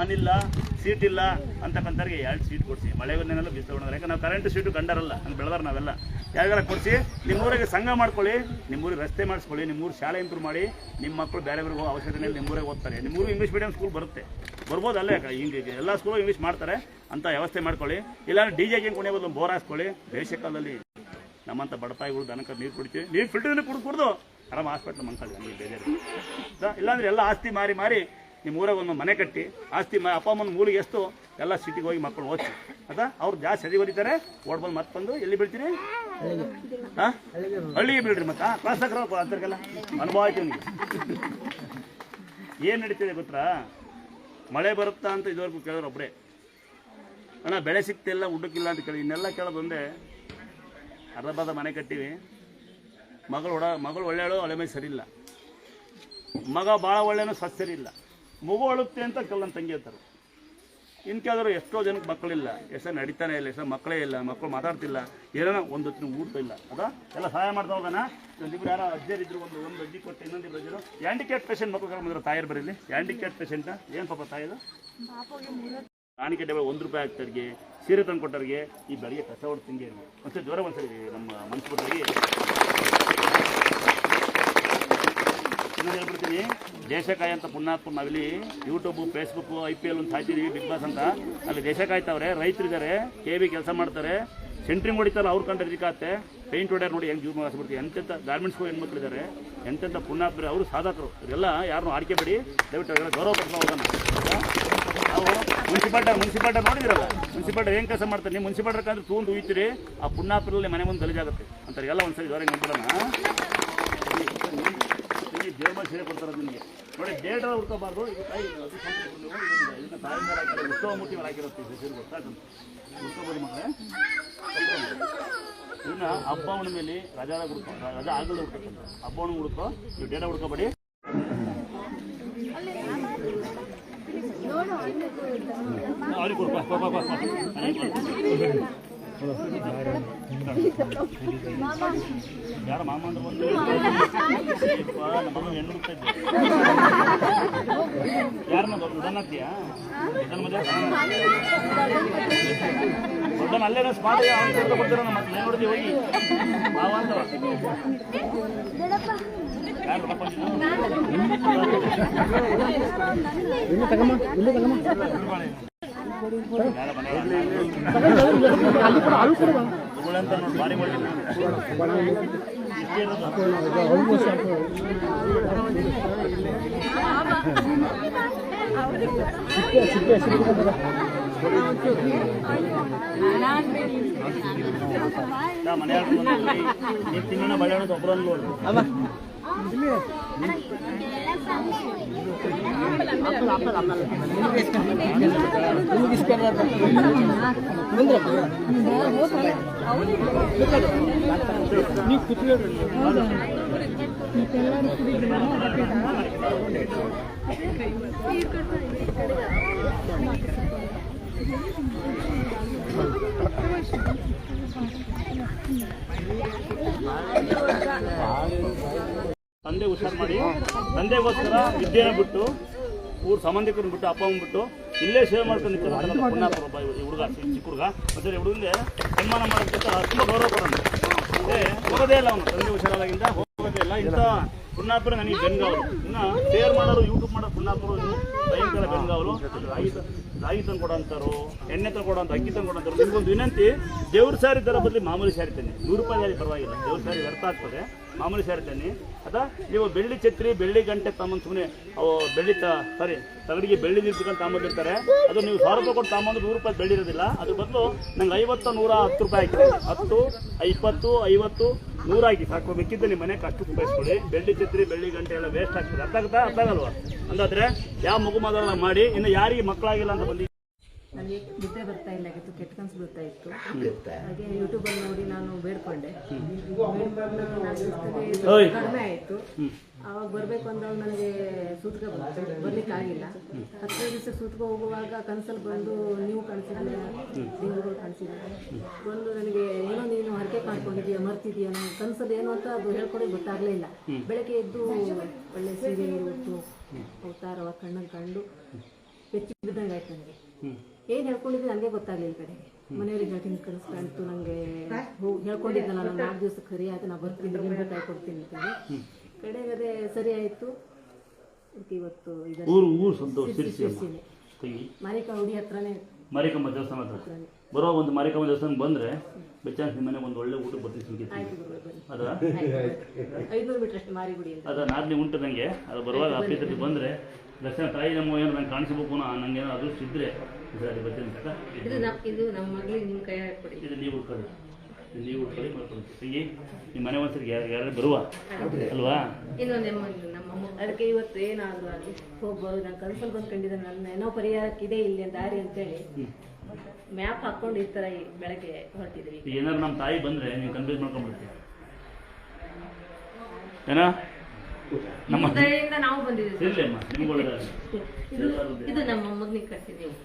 ಮನಿಲ್ಲ seat ಇಲ್ಲ ಅಂತಕ್ಕಂಥವ್ರಿಗೆ 2 seat ಕೊಡಿಸಿ. ಮಳೆ ಬಂದೇನೆಲ್ಲ ಬಿಸ್ತಗೊಂಡ್ರೆ ಯಾಕಂದ್ರೆ ನಾವು ಕರೆಂಟ್ ಸೀಟು ಕಂಡಾರಲ್ಲ ಹಂಗೆ ಬೆಳೆದಾರ ನಾವೆಲ್ಲ ಯಾರಿಗಾರ ಕೊಡಿಸಿ ನಿಮ್ಮೂರಿಗೆ ಸಂಘ ಮಾಡ್ಕೊಳ್ಳಿ, ನಿಮ್ಮೂರಿಗೆ ರಸ್ತೆ ಮಾಡಿಸ್ಕೊಳ್ಳಿ, ನಿಮ್ಮೂರು ಶಾಲೆ ಇಂಪ್ರೂವ್ ಮಾಡಿ, ನಿಮ್ಮ ಮಕ್ಕಳು ಬೇರೆಯವ್ರಿಗೂ ಅವಶ್ಯಕತೆ ನಿಮ್ಮೂರಿಗೆ ಓದ್ತಾರೆ. ನಿಮ್ಮೂರು ಇಂಗ್ಲೀಷ್ ಮೀಡಿಯಂ ಸ್ಕೂಲ್ ಬರುತ್ತೆ, ಬರ್ಬೋದು ಅಲ್ಲೇ ಹಿಂಗೆ ಎಲ್ಲ ಸ್ಕೂಲು ಇಂಗ್ಲೀಷ್ ಮಾಡ್ತಾರೆ ಅಂತ ವ್ಯವಸ್ಥೆ ಮಾಡ್ಕೊಳ್ಳಿ. ಇಲ್ಲಾಂದ್ರೆ ಡಿಜೆಗೆ ಕೊನೆ ಬದಲು ಬೋರ್ ಹಾಕ್ಕೊಳ್ಳಿ. ಬೇಸಿಗೆ ಕಾಲದಲ್ಲಿ ನಮ್ಮಂಥ ಬಡಪಾಯಿಗಳು ದನಕ ನೀರು ಕುಡಿತೀವಿ, ನೀರು ಫಿಲ್ಟರ್ ಕುಡಿದು ಆರಾಮ ಹಾಸ್ಪಿಟ್ಲ್ ಮಂಕಳಿ ನಮಗೆ ಬೇಜಾರು. ಇಲ್ಲಾಂದ್ರೆ ಎಲ್ಲ ಆಸ್ತಿ ಮಾರಿ ನಿಮ್ಮ ಊರಾಗ ಒಂದು ಮನೆ ಕಟ್ಟಿ ಆಸ್ತಿ ಅಪ್ಪ ಅಮ್ಮನ ಮೂಲಿಗೆ ಎಷ್ಟು ಎಲ್ಲ ಸಿಟಿಗೆ ಹೋಗಿ ಮಕ್ಕಳು ಓದಿಸಿ ಅವ್ರು ಜಾಸ್ತಿ ಸದಿ ಹೊಡಿತಾರೆ. ಓಡ್ಬಂದು ಮತ್ತೆ ಬಂದು ಎಲ್ಲಿ ಬೀಳ್ತೀರಿ? ಹಾಂ, ಹಳ್ಳಿಗೆ ಬೀಳ್ರಿ. ಮತ್ತೆ ಕ್ಲಾಸ್ ಅಂತರ್ಗೆಲ್ಲ ಅನುಭವ ಆಯ್ತು ನಿಮಗೆ. ಏನು ನಡೀತಿದೆ ಗೊತ್ತಾ? ಮಳೆ ಬರುತ್ತಾ ಅಂತ ಇದುವರೆಗೂ ಕೇಳೋರು ಒಬ್ಬರೇ, ಅಣ್ಣ ಬೆಳೆ ಸಿಗ್ತಿಲ್ಲ ಉಡ್ಡಕ್ಕಿಲ್ಲ ಅಂತ ಕೇಳಿ. ಇನ್ನೆಲ್ಲ ಕೇಳೋದು ಒಂದೇ, ಅರ್ಧ ಮನೆ ಕಟ್ಟಿವಿ, ಮಗಳು ಒಳ್ಳೆಯಳು, ಹಳೆ ಮೈ ಸರಿ ಇಲ್ಲ, ಮಗ ಭಾಳ ಒಳ್ಳೆಯೂ ಸ್ವಚ್ಛ ಸರಿ ಇಲ್ಲ, ಮಗು ಅಳುತ್ತೆ ಅಂತ ಕೆಲವೊಂದು ತಂಗಿ ಅಂತಾರೆ. ಇನ್ನು ಕೆಲವರು ಎಷ್ಟೋ ಜನಕ್ಕೆ ಮಕ್ಕಳಿಲ್ಲ, ಎಷ್ಟೋ ನಡೀತಾನೆ ಇಲ್ಲ, ಎಷ್ಟೋ ಮಕ್ಕಳೇ ಇಲ್ಲ, ಮಕ್ಕಳು ಮಾತಾಡ್ತಿಲ್ಲ, ಏನೋ ಒಂದು ಹೊತ್ತಿನ ಊಟ ಇಲ್ಲ. ಎಲ್ಲ ಸಹಾಯ ಮಾಡ್ತಾ ಹೋಗೋಣ. ಒಂದಿಬ್ಬರು ಯಾರೋ ಅಜ್ಜರಿದ್ರು, ಒಂದು ಅಜ್ಜಿ ಕೊಟ್ಟು ಇನ್ನೊಂದಿಬ್ಬರು ಅಜ್ಜರು ಹ್ಯಾಂಡಿಕ್ಯಾಪ್ ಪೇಷಂಟ್ ಮಕ್ಕಳು ಬಂದರು. ತಾಯರು ಬರೀಲಿ ಹ್ಯಾಂಡಿಕ್ಯಾಪ್ ಪೇಷಂಟ ಏನು ಪಾಪ ತಾಯಿದು ಕಾಣಿಕೆ ಡಬ್ಬ ₹1 ಆಗ್ತವ್ರಿಗೆ, ಸೀರೆ ತಂದು ಕೊಟ್ಟವ್ರಿಗೆ ಈ ಬೆಳಿಗ್ಗೆ ಕಸ ಹೊಡ್ತಿಂಗೆ ಒಂದ್ಸರಿ ಜ್ವರ ಒಂದ್ಸರಿ ನಮ್ಮ ಮನ್ಸ್ಬಿಟ್ಟವ್ರಿಗೆ ಹೇಳ್ಬಿಡ್ತೀನಿ. ದೇಶಕಾಯಿ ಅಂತ ಪುಣ್ಯಾತ್ಮ ನಾವಿಲ್ಲಿ ಯೂಟ್ಯೂಬು, ಫೇಸ್ಬುಕ್ಕು, IPL ಒಂದು ಸಾಯ್ತಿದ್ದೀವಿ, ಬಿಗ್ ಬಾಸ್ ಅಂತ. ಅಲ್ಲಿ ದೇಶ ಕಾಯ್ತವ್ರೆ, ರೈತರಿದ್ದಾರೆ, KB ಕೆಲಸ ಮಾಡ್ತಾರೆ, ಸೆಂಟ್ರಿಂಗ್ ಹೊಡಿತಾರೆ, ಅವ್ರ ಕಂಡ್ರೆ ಇದಕ್ಕಾಗುತ್ತೆ. ಪೇಂಟ್ ಹೊಡ್ಯಾರು ನೋಡಿ ಹೆಂಗೆ ಜೀವ ಮಾಡಿಸ್ಬಿಡ್ತೀವಿ. ಎಂತೆಂಥ ಗಾರ್ಮೆಂಟ್ಸ್ಗಳು ಹೆಣ್ಮಕ್ಳಿದ್ದಾರೆ, ಎಂತೆಂಥ ಪುಣ್ಯಾತ್ಮರು, ಅವರು ಸಾಧಕರು. ಇವರೆಲ್ಲ ಯಾರನ್ನೂ ಆಡಿಕೆ ಬಿಡಿ, ದಯವಿಟ್ಟು ಅವರೆಲ್ಲ ಗೌರವ ಪಡಿಸ್ತಾ ಹೋಗೋಣ. ನಾವು ಮುನ್ಸಿಪಾಲ್ಟಿ ನೋಡಿದಿರಲ್ಲ, ಮುನ್ಸಿಪಾಲ್ಟಿ ಹೆಂಗೆ ಕೆಲಸ ಮಾಡ್ತಾರೆ. ನೀವು ಮುನ್ಸಿಪಾಲ್ಟಿ ಕಂದ್ರೆ ತೂಂದು ಉಯ್ತೀರಿ, ಆ ಪುಣ್ಯಾತ್ಮರಲ್ಲಿ ಮನೆ ಮುಂದೆ ಗಲೀಜಾಗುತ್ತೆ ಅಂತಾರೆ. ಎಲ್ಲ ಒಂದ್ಸರಿ ಜೋರಾಗಿ ನೋಡ್ಬಿಡೋಣ. ಜೀವನ ಸೇರೆ ಕೊಡ್ತಾರೆ ನಿಮಗೆ ನೋಡಿ. ಡೇಟ್ ಹುಡ್ಕೋಬಾರ್ದು. ಇದು ತಾಯಿ ಇದನ್ನ ತಾಯಿ ಮೇಲೆ ಹಾಕಿರೋ ಉತ್ಸವ ಮೂರ್ತಿ ಮೇಲೆ ಹಾಕಿರುತ್ತೆ. ಹೆಸರು ಗೊತ್ತಾಗ್ತದೆ, ಹುಡ್ಕೋಬೋದು ಮಕ್ಕಳೇ. ಇದನ್ನ ಹಬ್ಬ ಹುಣ್ಣಿಮೆಯಲ್ಲಿ ರಜಾ ಆಗಲ್ಲ ಹುಡ್ಕೋತಂತ. ಹಬ್ಬ ಹುಣ್ಣಿಮೆ ಹುಡ್ಕೋ, ನೀವು ಡೇಟ ಹುಡ್ಕೋಬೇಡಿ. ಅವ್ರಿಗೆ ಕೊಡ್ಕೋ ಯಾರ ಮಾಮ ಅಂದ್ರೆ ಬಂದು ನಮ್ಮ ಹೆಣ್ಣು ಹುಡ್ತಾ ಇದ್ದೆ. ಯಾರನ್ನ ದೊಡ್ಡನ ಹಾಕ್ತೀಯಾ? ದೊಡ್ಡನ ಅಲ್ಲೇನೋ ಸ್ಮಾರ್ಟ್ ಕೊಡ್ತೀರ ನಮ್ಮ ಮಕ್ಕಳು ನೋಡಿದ್ವಿ ಹೋಗಿ ಮಾವ ಅಂತವ. ಯಾರು ಭಾರಿ ಮನೆಯಾಗ ನೀವು ತಿನ್ನ ಬಳೆ ಒಬ್ಬರನ್ನು ನೋಡಿ. ತಂದೆ ಹುಷಾರು ಮಾಡಿ, ತಂದೆಗೋಸ್ಕರ ವಿದ್ಯೆನ ಬಿಟ್ಟು, ಊರು ಸಂಬಂಧಿಕರನ್ನ ಬಿಟ್ಟು, ಅಪ್ಪ ಅಮ್ಮ ಬಿಟ್ಟು ಇಲ್ಲೇ ಸೇವೆ ಮಾಡ್ಕೊಂಡು ನಿಂತಿರ್ತಕ್ಕಂಥ ಪುಣ್ಯಾತ್ಮ ಒಬ್ಬ ಹುಡುಗ, ಚಿಕ್ಕ ಹುಡುಗ. ಮತ್ತೆ ಹುಡುಗನಿಗೆ ಸನ್ಮಾನ ಮಾಡೋದಕ್ಕೆ ತುಂಬ ಗೌರವ ಕೊಡೋಣ. ಅಂದರೆ ಹೋಗೋದೇ ಇಲ್ಲ, ಅವನು ತಂದೆ ಹುಷಾರಾಗಿಂದ ಹೋಗೋದೇ ಇಲ್ಲ. ಇಂಥ ಪುಣ್ಯಾತ್ಮರು ನನಗೆ ಬೆನ್ಗಾವಲು. ಇನ್ನು ಶೇರ್ ಮಾಡೋರು, ಯೂಟ್ಯೂಬ್ ಮಾಡೋ ಪುಣ್ಯಾತ್ಮರು ಭಯಂಕರ ಬೆನ್ಗಾವಲು. ರಾಗಿ ತಂದು ಕೊಡೋಂಥವ್ರು, ಎಣ್ಣೆ ತಂದು ಅಕ್ಕಿ ತಂದು ಕೊಡೋಂಥವ್ರು. ನಿಮ್ಗೊಂದು ವಿನಂತಿ, ದೇವ್ರ ಸಾರಿ ಥರ ಬದಲಿ ಮಾಮೂಲಿ ಸಾರಿ ತನ್ನಿ. ₹100 ಪರವಾಗಿಲ್ಲ, ದೇವ್ರ ಸಾರಿ ವ್ಯರ್ಥ ಆಗ್ತದೆ, ಮಾಮೂಲಿ ಸಾರಿ ತನ್ನಿ. ನೀವು ಬೆಳ್ಳಿ ಛತ್ರಿ, ಬೆಳ್ಳಿ ಗಂಟೆ ತಗೊಂಡು ಸುಮ್ಮನೆ ಅವು ತಗಡಿಗೆ ಬೆಳ್ಳಿ ನಿಂತ್ಕೊಂಡು ತಗೊಂಬಂದಿರ್ತಾರೆ. ಅದು ನೀವು ₹1,000 ಕೊಟ್ಟು ತಗೊಂಬಂದು ₹100 ಬೆಳ್ಳಿ ಇರೋದಿಲ್ಲ. ಅದ್ರ ಬದಲು ನಂಗೆ 50, 100, ₹10 ಹಾಕಿದೆ. 10, 20, 50, 100 ಹಾಕಿ ಸಾಕು. ಮಿಕ್ಕಿದ್ದು ನಿಮ್ಮ ಮನೆಗೆ ಅಷ್ಟು ಉಪಯೋಗಿಸ್ಕೊಳ್ಳಿ. ಬೆಳ್ಳಿ ಛತ್ರಿ, ಬೆಳ್ಳಿ ಗಂಟೆ ಎಲ್ಲ ವೇಸ್ಟ್ ಆಗ್ತದೆ. ಅರ್ಥ ಆಗಲ್ವಾ? ಅಂದಾದ್ರೆ ಯಾವ ಮಗು ಮಾದಲ್ಲ ಮಾಡಿ. ಇನ್ನು ಯಾರಿಗೆ ಮಕ್ಕಳಾಗಿಲ್ಲ ಅಂತ ಬಂದು ನನಗೆ ನಿದ್ದೆ ಬರ್ತಾ ಇಲ್ಲ ಆಗಿತ್ತು, ಕೆಟ್ಟ ಕನಸು ಬರ್ತಾ ಇತ್ತು. ಹಾಗೆ ಯೂಟ್ಯೂಬಲ್ಲಿ ನೋಡಿ ನಾನು ಬೇಡ್ಕೊಂಡೆ. ಕಡಿಮೆ ಆಯಿತು. ಆವಾಗ ಬರಬೇಕು ಅಂದಾಗ ನನಗೆ ಸೂತ್ಕ ಬಂತು, ಬರ್ಲಿಕ್ಕಾಗಿಲ್ಲ. 15 ದಿವಸ ಸೂತ್ಕ ಹೋಗುವಾಗ ಕನಸಲ್ಲಿ ಬಂದು ನೀವು ಕಾಣಿಸಿದ್ರೆ, ದೇವರುಗಳು ಕಾಣಿಸಿದ್ರೆ ಬಂದು ನನಗೆ ಏನೋ ನೀನು ಹರಕೆ ಮಾಡ್ಕೊಂಡಿದೀಯ, ಮರ್ತಿದೀಯ, ನನ್ನ ಕನಸಲ್ಲಿ ಏನು ಅಂತ ಅದು ಹೇಳ್ಕೊಡೋಕೆ ಗೊತ್ತಾಗಲೇ ಇಲ್ಲ. ಬೆಳಗ್ಗೆ ಎದ್ದು ಒಳ್ಳೆ ಸೀರೆ ಉಟ್ಟು ಅವತಾರವ ಕಣ್ಣಲ್ಲಿ ಕಂಡು ಬೆಚ್ಚಿ ಬಿದ್ದಂಗೆ ಆಯ್ತು ನನಗೆ. ಹ್ಞೂ ಏನು ಹೇಳ್ಕೊಂಡಿದ್ದೆ ನನಗೆ ಗೊತ್ತಾಗಲಿಲ್ಲ ಈ ಕಡೆಗೆ. ಮನೆಯವ್ರಿಗೆ ಹೇಳ್ತೀನಿ ಕಳಿಸ್ಕೊಂತು ನನಗೆ ಹೇಳ್ಕೊಂಡಿದ್ದಲ್ಲ ನಾನು 4 ದಿವಸಕ್ಕೆ ಸರಿ ಆಯ್ತು ನಾ ಬರ್ತೀನಿ ನಿಮ್ಗೆ ಕೈ ಕೊಡ್ತೀನಿ ಅಂತೇಳಿ ಕಡೆಗೆ ಅದೇ ಸರಿ ಆಯಿತು. ಇವತ್ತು ಇದನ್ನು ಊರು ಸಂತೋಷ ಶಿರ್ಸಿನೇ ಮಾರಿಕ ಹುಡಿ ಹತ್ರನೇ ಮಾರಿಕಮ್ಮ ದೇವಸ್ಥಾನ ಹತ್ರ ಬರೋ ಒಂದು ಮಾರಿಕಮ್ಮ ದೇವಸ್ಥಾನಕ್ಕೆ ಬಂದರೆ ಬೆಚ್ಚಾನ್ಸ್ ನಿಮ್ಮ ಮನೆಗೆ ಒಂದು ಒಳ್ಳೆ ಊಟ ಬರ್ತೀನಿ ಸಿಗುತ್ತೆ. ಅದ 500 ಮೀಟರ್ ಅಷ್ಟು ಮಾರಿಗುಡಿ ಅಂತ ಅದ ನಾಲ್ಕು ಉಂಟು ನನಗೆ. ಅದು ಬರುವಾಗ ಆಫೀಸಲ್ಲಿ ಬಂದರೆ ದರ್ಶನ ತಾಯಿ ನಮ್ಮ ಏನು ನಂಗೆ ಕಾಣಿಸ್ಬೇಕು ನಂಗೆ ಏನೋ ಅದೃಷ್ಟ ಇದ್ದರೆ ಸರಿ ಬರ್ತೀನಿ ಅಂತ. ಇದು ನಮ್ಮ ಮಗಳಿಗೆ ನಿಮ್ಮ ಕೈ ಹಾಕ್ಬಿಡಿ. ಇದು ನೀವು ಉಟ್ಕೊಳ್ಳಿ, ನೀವು ಉಟ್ಕೊಳ್ಳಿ ಮಾಡ್ಕೊಳ್ಳಿ. ತಂಗಿ ನಿಮ್ಮ ಮನೆ ಒಂದ್ಸರಿ ಯಾರು ಬರುವ ಅಲ್ವಾ? ಇನ್ನೊಂದು ನಮ್ಮ ಅದಕ್ಕೆ ಇವತ್ತು ಏನಾದರೂ ಆಗಲಿ ಹೋಗ್ಬೋದು. ನಾನು ಕನ್ಸಲ್ಲಿ ಬಂದ್ಕೊಂಡಿದ್ದೆ ನನ್ನ ಏನೋ ಪರಿಹಾರಕ್ಕಿದೆ ಇಲ್ಲಿ ದಾರಿ ಅಂತೇಳಿ ಮ್ಯಾಪ್ ಹಾಕ್ಕೊಂಡು ಈ ಥರ ಬೆಳಗ್ಗೆ ಹೊರಟಿದ್ವಿ. ಏನಾದ್ರು ನಮ್ಮ ತಾಯಿ ಬಂದರೆ ನೀವು ಕನ್ಫ್ಯೂಸ್ ಮಾಡ್ಕೊಂಡ್ಬಿಡ್ತೀವಿ ಏನೋ ನಮ್ಮ ದಯೆಯಿಂದ ನಾವು ಬಂದಿದ್ದೀವಿ. ಇರಲಿ ಅಮ್ಮ ನಿಮ್ಗೆ ಒಳ್ಳೆಯದಾಗಲಿ. ಇದು ನಮ್ಮ ಮಗನಿಗೆ ಕಟ್ಟಿದ್ದೀವಿ.